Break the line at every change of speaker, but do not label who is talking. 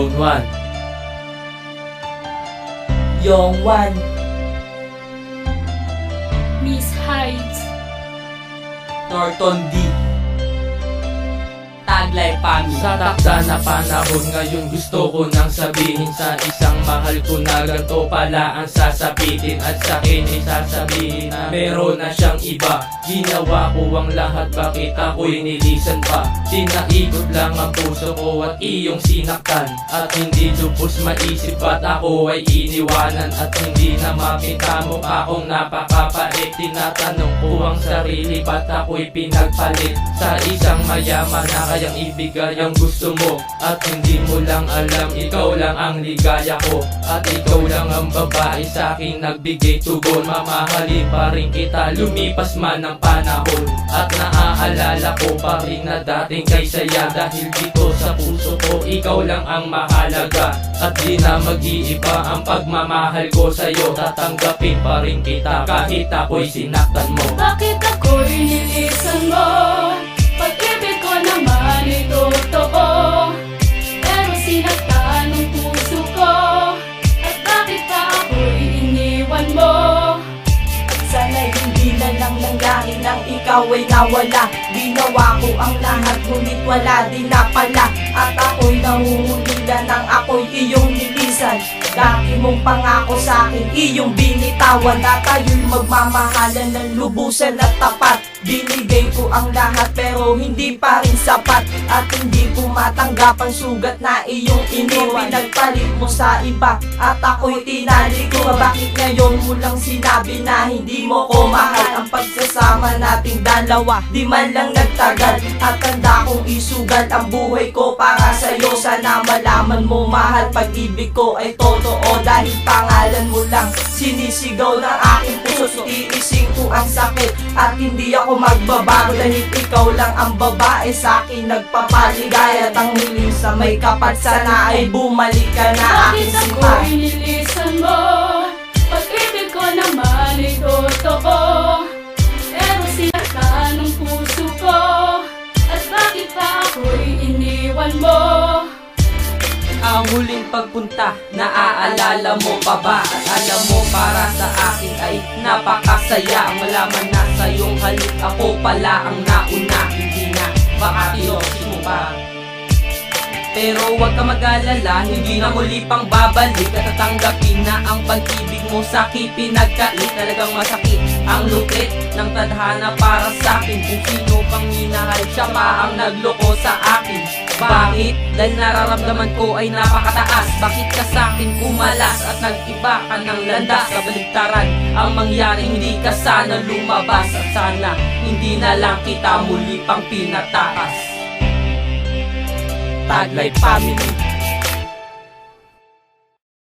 Zone 1,
Young One,
Miss Hides,
Norton D, Taglay Family.
sa takda na panahon ngayon gusto ko nang sabihin sa isang mahal ko na ganito pala ang sasabihin. At sa akin ay sasabihin na meron na siyang iba. Ginawa ko ang lahat, bakit ako'y nilisan pa? Sinaikot lang ang puso ko at iyong sinaktan. At hindi lubos maisip at ako ay iniwanan. At hindi na makita mo akong napakapait. Tinatanong ko ang sarili, ba't ako'y pinagpalit sa isang mayaman na kayang ibigay ang gusto mo? At hindi mo lang alam, ikaw lang ang ligaya ko. At ikaw lang ang babae sa akin nagbigay tugon. Mamahalin pa rin kita lumipas man ang panahon. At naaalala ko pa rin na dating kay saya. Dahil dito sa puso ko ikaw lang ang mahalaga. At di na mag-iiba ang pagmamahal ko sa'yo. Tatanggapin pa rin kita kahit ako'y sinaktan mo.
bakit ako'y nilisan mo? Pag-ibig ko naman ay totoo, pero sinaktan ang puso ko. At bakit pa ako'y iniwan mo?
Sana hindi na lang nangyari nang ikaw ay nawala. Ginawa ko ang lahat ngunit wala din na pala. At ako'y nangungulila nang ako'y iyong nilisan. Dati mong pangako sa akin iyong binitawan. Na tayo'y magmamahalan ng lubusan at tapat. Binigay ko ang lahat pero hindi pa rin sapat. At hindi ko matanggap ang sugat na iyong iniwan. Pinagpalit mo sa iba at ako'y tinali ko. Bakit ngayon mo lang sinabi na hindi mo ko mahal? Ang pagsasama nating dalawa di man lang nagtagal. At tanda kong isugal ang buhay ko para sa'yo. Sana malaman mo mahal, pag-ibig ko ay totoo. Dahil pangalan mo lang sinisigaw ng aking puso. Iising ko ang sakit at hindi ako magbabago. Dahil ikaw lang ang babae sa akin nagpapaligaya. At ang hiling sa may kapal, sana ay bumalik ka na
Bakit
aking simpa.
ako'y nilisan mo? Pag-ibig ko naman ay totoo, pero sinaktan ang puso ko. At bakit pa ako'y iniwan mo?
Ang huling pagpunta, naaalala mo pa ba? At alam mo para sa akin ay napakasaya. Ang malaman na sa iyong halik ako pala ang nauna. Hindi na baka tinosin mo pa. Pero huwag ka mag-alala, hindi na muli pang babalik. At tatanggapin na ang pag-ibig mo sa akin pinagkait. Talagang masakit ang lupit ng tadhana para sa akin. Kung sino pang minahal, siya pa ang nagloko sa akin. Bakit? Dahil nararamdaman ko ay napakataas. Bakit ka sa akin umalas at nag-iba ka ng landas? Kabaligtaran ang mangyari, hindi ka sana lumabas. At sana hindi na lang kita muli pang pinatakas. Taglay Family.